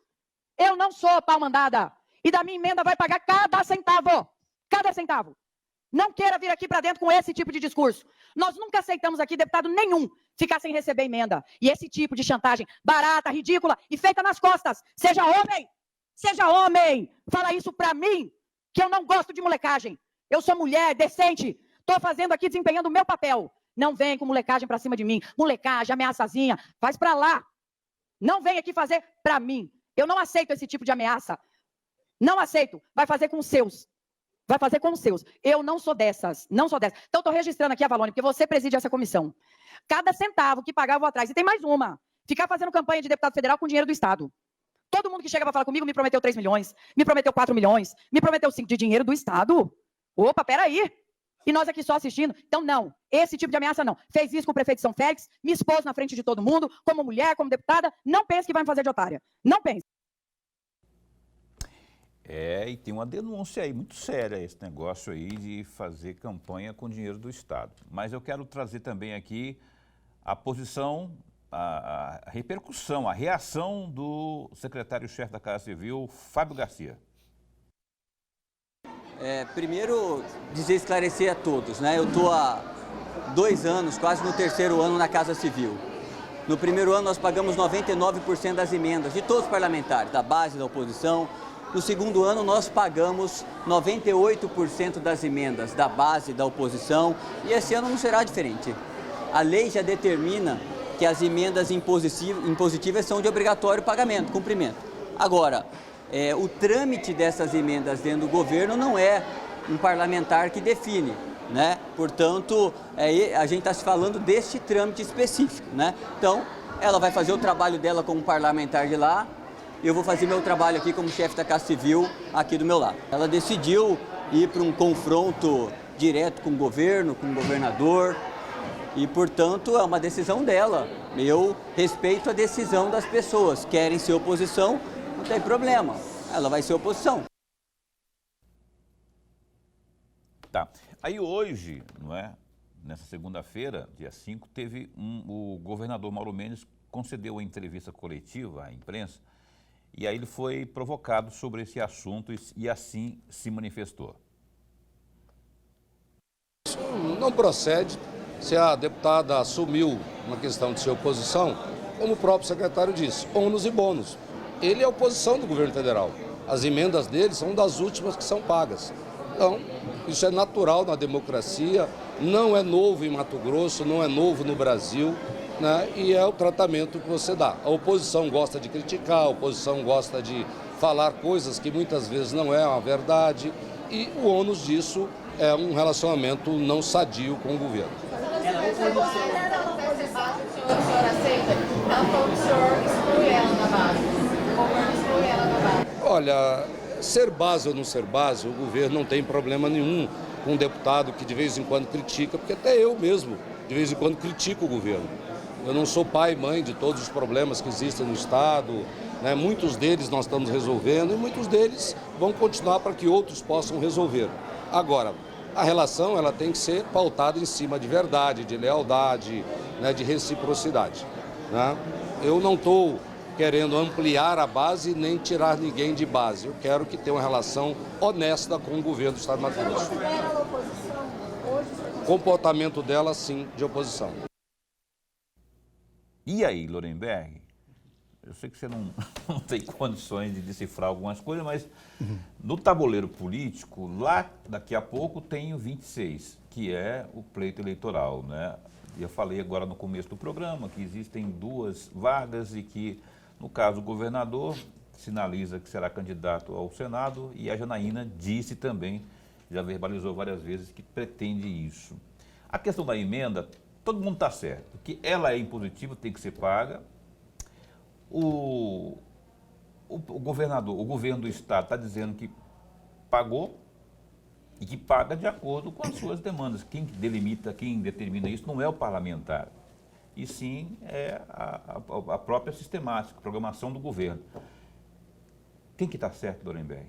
Eu não sou pau mandada. E da minha emenda vai pagar cada centavo. Cada centavo. Não queira vir aqui para dentro com esse tipo de discurso. Nós nunca aceitamos aqui, deputado nenhum, ficar sem receber emenda. E esse tipo de chantagem barata, ridícula e feita nas costas. Seja homem! Seja homem! Fala isso para mim, que eu não gosto de molecagem. Eu sou mulher, decente. Estou fazendo aqui, desempenhando o meu papel. Não vem com molecagem para cima de mim. Molecagem, ameaçazinha, faz para lá. Não vem aqui fazer para mim. Eu não aceito esse tipo de ameaça. Não aceito. Vai fazer com os seus. Vai fazer com os seus. Eu não sou dessas. Não sou dessas. Então, estou registrando aqui, Avalone, porque você preside essa comissão. Cada centavo que pagar, eu vou atrás. E tem mais uma. Ficar fazendo campanha de deputado federal com dinheiro do Estado. Todo mundo que chega para falar comigo me prometeu 3 milhões, me prometeu 4 milhões, me prometeu 5 de dinheiro do Estado. Opa, peraí. E nós aqui só assistindo. Então, não. Esse tipo de ameaça, não. Fez isso com o prefeito de São Félix, me expôs na frente de todo mundo, como mulher, como deputada. Não pense que vai me fazer de otária. Não pense. E tem uma denúncia aí muito séria, esse negócio aí de fazer campanha com dinheiro do Estado. Mas eu quero trazer também aqui a posição, a repercussão, a reação do secretário-chefe da Casa Civil, Fábio Garcia. Primeiro, esclarecer a todos, né? Eu estou há 2 anos, quase no 3º ano na Casa Civil. No primeiro ano nós pagamos 99% das emendas de todos os parlamentares, da base, da oposição. No segundo ano, nós pagamos 98% das emendas da base, da oposição, e esse ano não será diferente. A lei já determina que as emendas impositivas são de obrigatório pagamento, cumprimento. Agora, o trâmite dessas emendas dentro do governo não é um parlamentar que define, né? Portanto, a gente está se falando deste trâmite específico, né? Então, ela vai fazer o trabalho dela como parlamentar de lá, eu vou fazer meu trabalho aqui como chefe da Casa Civil, aqui do meu lado. Ela decidiu ir para um confronto direto com o governo, com o governador, e, portanto, é uma decisão dela. Eu respeito a decisão das pessoas. Querem ser oposição, não tem problema. Ela vai ser oposição. Tá. Aí hoje, não é? Nessa segunda-feira, dia 5, o governador Mauro Mendes concedeu uma entrevista coletiva à imprensa. E aí ele foi provocado sobre esse assunto e assim se manifestou. Isso não procede se a deputada assumiu uma questão de ser oposição, como o próprio secretário disse, ônus e bônus. Ele é oposição do governo federal. As emendas dele são das últimas que são pagas. Então, isso é natural na democracia, não é novo em Mato Grosso, não é novo no Brasil. Né? E é o tratamento que você dá. A oposição gosta de criticar, a oposição gosta de falar coisas que muitas vezes não é uma verdade, e o ônus disso é um relacionamento não sadio com o governo. Olha, ser base ou não ser base, o governo não tem problema nenhum com um deputado que de vez em quando critica, porque até eu mesmo de vez em quando critico o governo. Eu não sou pai e mãe de todos os problemas que existem no Estado, né? Muitos deles nós estamos resolvendo e muitos deles vão continuar para que outros possam resolver. Agora, a relação ela tem que ser pautada em cima de verdade, de lealdade, né? De reciprocidade. Né? Eu não estou querendo ampliar a base nem tirar ninguém de base. Eu quero que tenha uma relação honesta com o governo do Estado de Mato Grosso. O comportamento dela, sim, de oposição. E aí, Lorenberg, eu sei que você não tem condições de decifrar algumas coisas, mas no tabuleiro político, lá daqui a pouco tem o 26, que é o pleito eleitoral, né? Eu falei agora no começo do programa que existem 2 vagas e que, no caso, o governador sinaliza que será candidato ao Senado e a Janaína disse também, já verbalizou várias vezes, que pretende isso. A questão da emenda, todo mundo está certo, que ela é impositiva, tem que ser paga. O governador, o governo do Estado está dizendo que pagou e que paga de acordo com as suas demandas. Quem delimita, quem determina isso não é o parlamentar, e sim é a própria sistemática, a programação do governo. Quem que está certo, Lorenberg?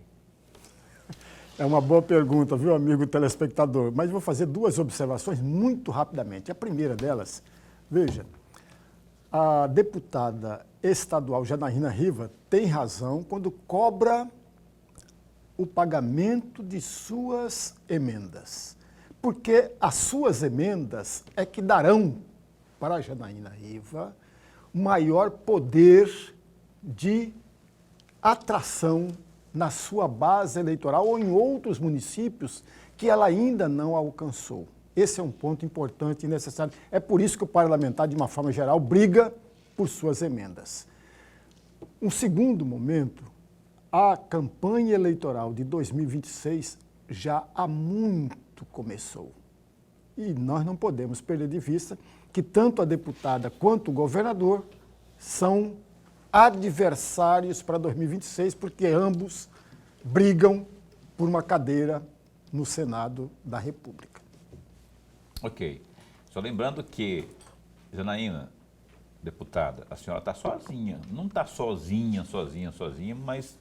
É uma boa pergunta, viu, amigo telespectador? Mas vou fazer duas observações muito rapidamente. A primeira delas, veja, a deputada estadual Janaína Riva tem razão quando cobra o pagamento de suas emendas. Porque as suas emendas é que darão para a Janaína Riva maior poder de atração na sua base eleitoral ou em outros municípios que ela ainda não alcançou. Esse é um ponto importante e necessário. É por isso que o parlamentar, de uma forma geral, briga por suas emendas. Um segundo momento, a campanha eleitoral de 2026 já há muito começou. E nós não podemos perder de vista que tanto a deputada quanto o governador são adversários para 2026, porque ambos brigam por uma cadeira no Senado da República. Ok. Só lembrando que, Janaína, deputada, a senhora está sozinha. Não está sozinha, mas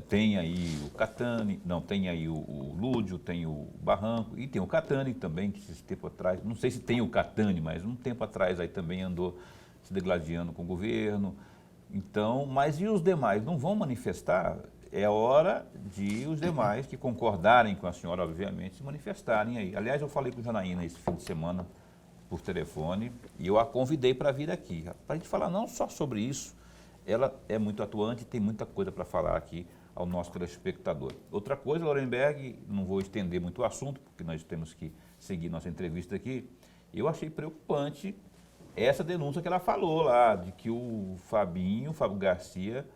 tem aí o Catani, não, tem aí o Lúdio, tem o Barranco e tem o Catani também, que esse tempo atrás, não sei se tem o Catani, mas um tempo atrás aí também andou se degladiando com o governo. Então, mas e os demais? Não vão manifestar? É hora de os demais que concordarem com a senhora, obviamente, se manifestarem aí. Aliás, eu falei com a Janaína esse fim de semana por telefone e eu a convidei para vir aqui, para a gente falar não só sobre isso. Ela é muito atuante e tem muita coisa para falar aqui ao nosso telespectador. Outra coisa, Lorenberg, não vou estender muito o assunto, porque nós temos que seguir nossa entrevista aqui. Eu achei preocupante essa denúncia que ela falou lá, de que o Fábio Garcia,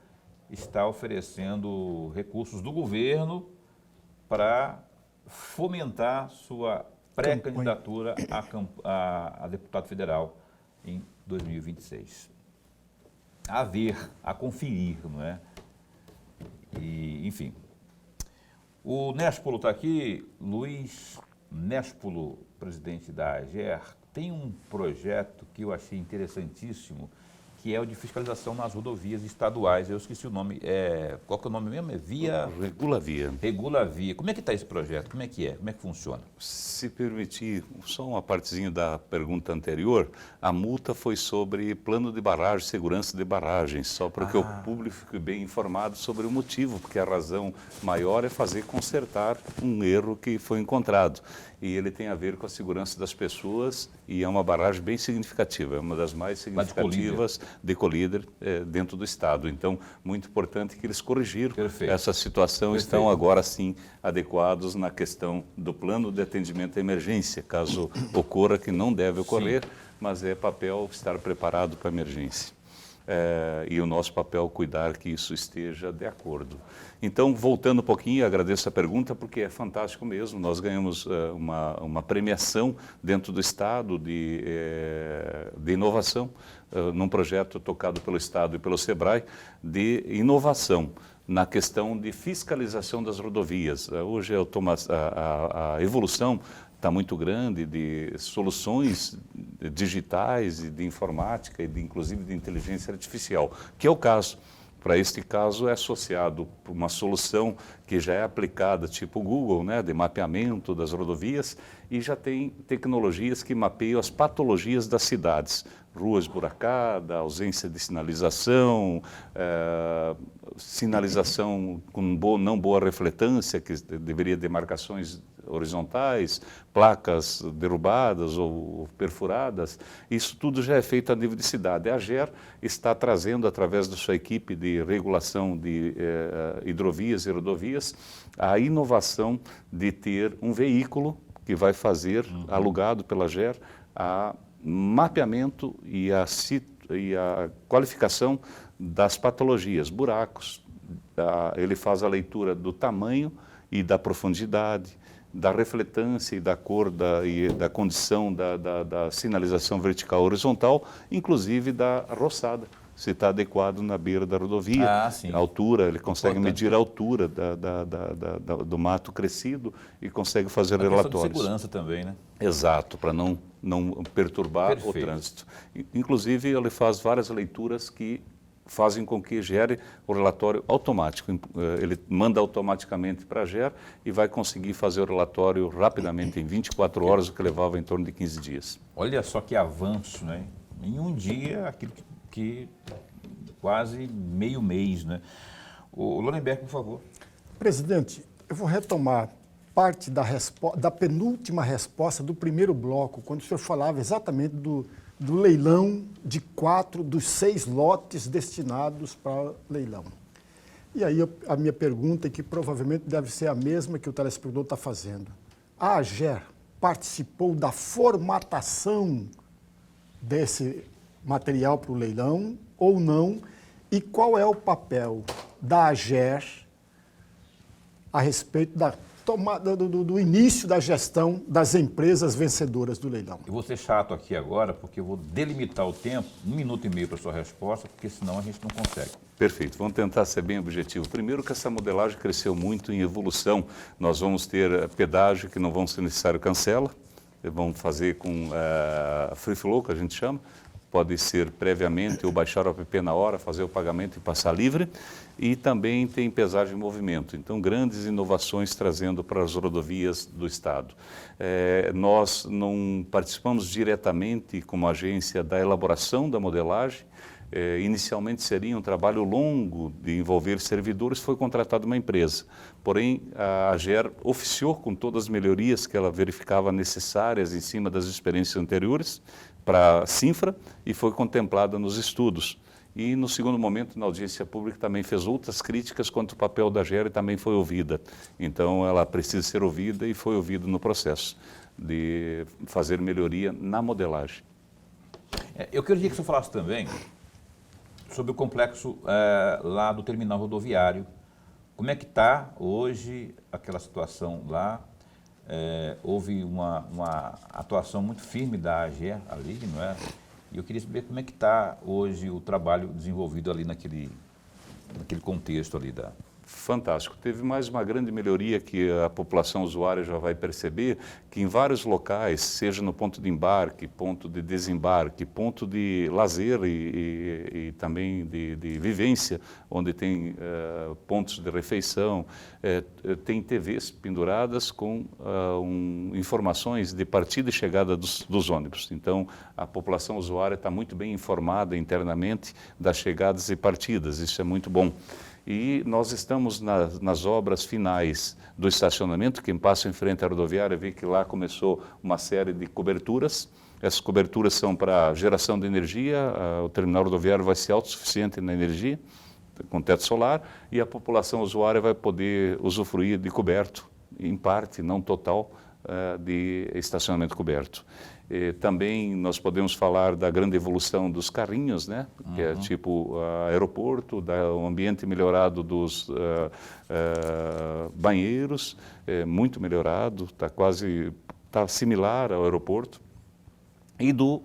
está oferecendo recursos do governo para fomentar sua pré-candidatura a deputado federal em 2026. A ver, a conferir, não é? E, enfim. O Nespolo está aqui, Luiz Nespolo, presidente da AGER, tem um projeto que eu achei interessantíssimo, que é o de fiscalização nas rodovias estaduais. Eu esqueci o nome. Qual que é o nome mesmo? É Via... Regula Via. Regula Via. Como é que está esse projeto? Como é que é? Como é que funciona? Se permitir, só uma partezinha da pergunta anterior, a multa foi sobre plano de barragem, segurança de barragens, só para que o público fique bem informado sobre o motivo, porque a razão maior é fazer consertar um erro que foi encontrado. E ele tem a ver com a segurança das pessoas e é uma barragem bem significativa, é uma das mais significativas de colíder dentro do Estado. Então, muito importante que eles corrigiram essa situação, estão agora sim adequados na questão do plano de atendimento à emergência, caso ocorra, que não deve ocorrer, mas é papel estar preparado para a emergência. E o nosso papel cuidar que isso esteja de acordo. Então, voltando um pouquinho, agradeço a pergunta, porque é fantástico mesmo. Nós ganhamos uma premiação dentro do Estado de inovação, num projeto tocado pelo Estado e pelo SEBRAE, de inovação na questão de fiscalização das rodovias. Hoje a evolução está muito grande de soluções digitais e de informática e inclusive de inteligência artificial, que é o caso. Para este caso é associado uma solução que já é aplicada tipo Google, né, de mapeamento das rodovias, e já tem tecnologias que mapeiam as patologias das cidades, ruas esburacadas, ausência de sinalização, sinalização com não boa refletância, que deveria ter marcações horizontais, placas derrubadas ou perfuradas, isso tudo já é feito a nível de cidade. A AGER está trazendo, através da sua equipe de regulação de hidrovias e rodovias, a inovação de ter um veículo que vai fazer, alugado pela AGER, a mapeamento e a qualificação das patologias, buracos. Ele faz a leitura do tamanho e da profundidade, da refletância e da cor e da condição da sinalização vertical horizontal, inclusive da roçada, se está adequado na beira da rodovia. A altura, ele consegue medir a altura do mato crescido e consegue fazer relatórios. De segurança também, né? Exato, para não perturbar o trânsito. Inclusive, ele faz várias leituras que fazem com que gere o relatório automático. Ele manda automaticamente para a GER e vai conseguir fazer o relatório rapidamente, em 24 horas, o que levava em torno de 15 dias. Olha só que avanço, né? Em um dia, aquilo que quase meio mês, né? O Lorenberg, por favor. Presidente, eu vou retomar parte da penúltima resposta do primeiro bloco, quando o senhor falava exatamente do leilão de 4 dos 6 lotes destinados para leilão. E aí a minha pergunta, que provavelmente deve ser a mesma que o telespectador está fazendo. A AGER participou da formatação desse material para o leilão ou não? E qual é o papel da AGER a respeito do início da gestão das empresas vencedoras do leilão? Eu vou ser chato aqui agora, porque eu vou delimitar o tempo, 1 minuto e meio para a sua resposta, porque senão a gente não consegue. Perfeito, vamos tentar ser bem objetivo. Primeiro que essa modelagem cresceu muito em evolução. Nós vamos ter pedágio que não vão ser necessário cancela, vamos fazer com free flow, que a gente chama. Pode ser previamente ou baixar o app na hora, fazer o pagamento e passar livre. E também tem pesagem em movimento. Então, grandes inovações trazendo para as rodovias do Estado. Nós não participamos diretamente como agência da elaboração da modelagem. Inicialmente seria um trabalho longo de envolver servidores, foi contratada uma empresa. Porém, a AGER oficiou com todas as melhorias que ela verificava necessárias em cima das experiências anteriores para a Cinfra e foi contemplada nos estudos. E no segundo momento, na audiência pública, também fez outras críticas quanto ao papel da AGER e também foi ouvida. Então, ela precisa ser ouvida e foi ouvida no processo de fazer melhoria na modelagem. Eu queria que o senhor falasse também sobre o complexo lá do terminal rodoviário. Como é que está hoje aquela situação lá? Houve uma atuação muito firme da AGER ali, não é? E eu queria saber como é que está hoje o trabalho desenvolvido ali naquele contexto ali da... Fantástico. Teve mais uma grande melhoria que a população usuária já vai perceber, que em vários locais, seja no ponto de embarque, ponto de desembarque, ponto de lazer e também de vivência, onde tem pontos de refeição, tem TVs penduradas com informações de partida e chegada dos ônibus. Então, a população usuária está muito bem informada internamente das chegadas e partidas. Isso é muito bom. E nós estamos nas obras finais do estacionamento. Quem passa em frente à rodoviária vê que lá começou uma série de coberturas. Essas coberturas são para geração de energia, o terminal rodoviário vai ser autossuficiente na energia, com teto solar, e a população usuária vai poder usufruir de coberto, em parte, não total, de estacionamento coberto. Também nós podemos falar da grande evolução dos carrinhos, né? Que é tipo aeroporto, o ambiente melhorado dos banheiros, muito melhorado, está similar ao aeroporto. E do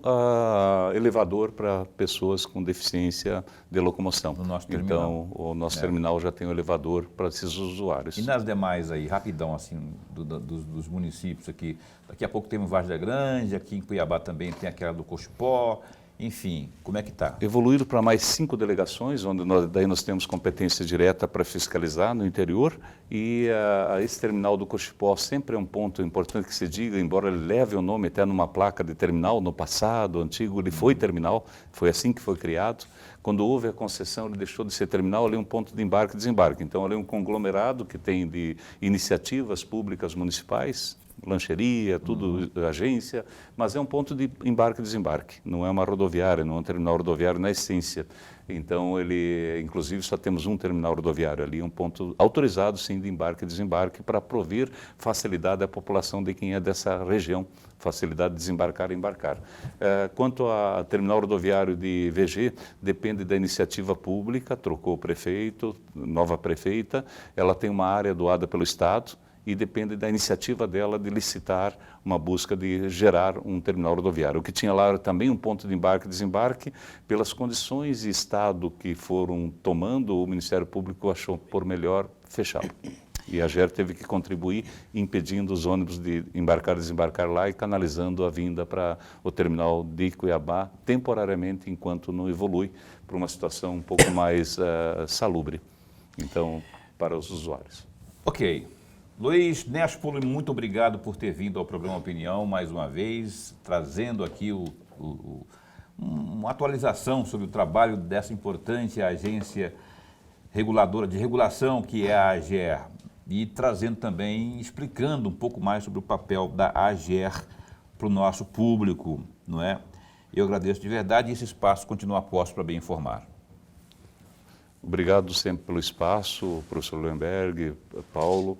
elevador para pessoas com deficiência de locomoção. No nosso terminal. Então, o nosso terminal já tem um elevador para esses usuários. E nas demais aí, rapidão, assim, dos municípios aqui, daqui a pouco tem Vargem Grande, aqui em Cuiabá também tem aquela do Cochupó, enfim, como é que está? Evoluíram para mais 5 delegações, onde daí nós temos competência direta para fiscalizar no interior, e esse terminal do Cochupó sempre é um ponto importante que se diga, embora ele leve o nome até numa placa de terminal, no passado antigo ele foi terminal, foi assim que foi criado. Quando houve a concessão, ele deixou de ser terminal, ali é um ponto de embarque e desembarque. Então, ali é um conglomerado que tem de iniciativas públicas municipais, lancheria, tudo, agência, mas é um ponto de embarque e desembarque, não é uma rodoviária, não é um terminal rodoviário na essência. Então, inclusive, só temos um terminal rodoviário ali, um ponto autorizado, sim, de embarque e desembarque, para prover facilidade à população de quem é dessa região, facilidade de desembarcar e embarcar. Quanto ao terminal rodoviário de VG, depende da iniciativa pública, trocou o prefeito, nova prefeita, ela tem uma área doada pelo Estado, e depende da iniciativa dela de licitar uma busca de gerar um terminal rodoviário. O que tinha lá era também um ponto de embarque e desembarque, pelas condições e estado que foram tomando, o Ministério Público achou por melhor fechá-lo. E a AGER teve que contribuir impedindo os ônibus de embarcar e desembarcar lá e canalizando a vinda para o terminal de Cuiabá temporariamente, enquanto não evolui para uma situação um pouco mais salubre, então, para os usuários. Ok. Luiz Nespolo, muito obrigado por ter vindo ao programa Opinião mais uma vez, trazendo aqui uma atualização sobre o trabalho dessa importante agência reguladora de regulação que é a AGER e trazendo também, explicando um pouco mais sobre o papel da AGER para o nosso público, não é? Eu agradeço de verdade e esse espaço continua a posto para bem informar. Obrigado sempre pelo espaço, professor Lemberg, Paulo.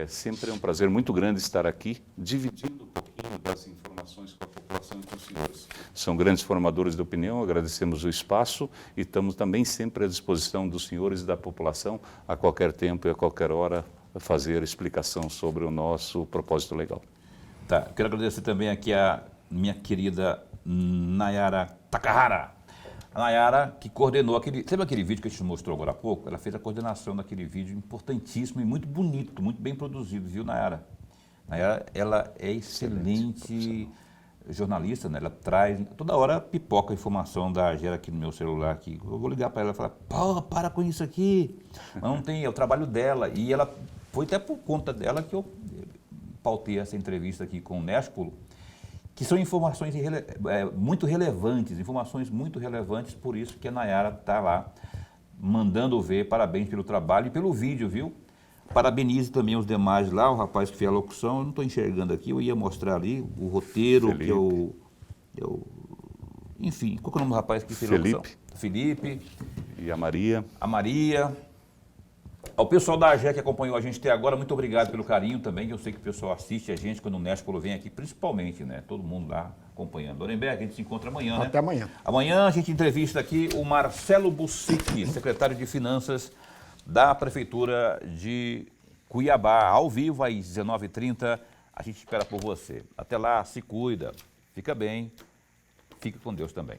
Sempre é um prazer muito grande estar aqui, dividindo um pouquinho das informações com a população e com os senhores. São grandes formadores de opinião, agradecemos o espaço e estamos também sempre à disposição dos senhores e da população, a qualquer tempo e a qualquer hora, a fazer explicação sobre o nosso propósito legal. Tá, eu quero agradecer também aqui a minha querida Nayara Takahara. A Nayara, que coordenou sabe aquele vídeo que a gente mostrou agora há pouco? Ela fez a coordenação daquele vídeo importantíssimo e muito bonito, muito bem produzido, viu, Nayara? Nayara, ela é excelente jornalista, né? Ela traz, toda hora pipoca a informação da AGER aqui no meu celular. Aqui. Eu vou ligar para ela e falar, pô, para com isso aqui. Mas não tem, é o trabalho dela. E ela, foi até por conta dela que eu pautei essa entrevista aqui com o Nespolo, que são informações muito relevantes, por isso que a Nayara está lá mandando ver, parabéns pelo trabalho e pelo vídeo, viu? Parabenize também os demais lá, o rapaz que fez a locução, eu não estou enxergando aqui, eu ia mostrar ali o roteiro, Felipe. que enfim, qual que é o nome do rapaz que fez a locução? Felipe. E a Maria. A Maria. Ao pessoal da AGER que acompanhou a gente até agora, muito obrigado pelo carinho também, que eu sei que o pessoal assiste a gente quando o Nespolo vem aqui, principalmente, né? Todo mundo lá acompanhando. Lorenberg, a gente se encontra amanhã, né? Até amanhã. Amanhã a gente entrevista aqui o Marcelo Bussic, secretário de Finanças da Prefeitura de Cuiabá, ao vivo às 19h30. A gente espera por você. Até lá, se cuida, fica bem, fique com Deus também.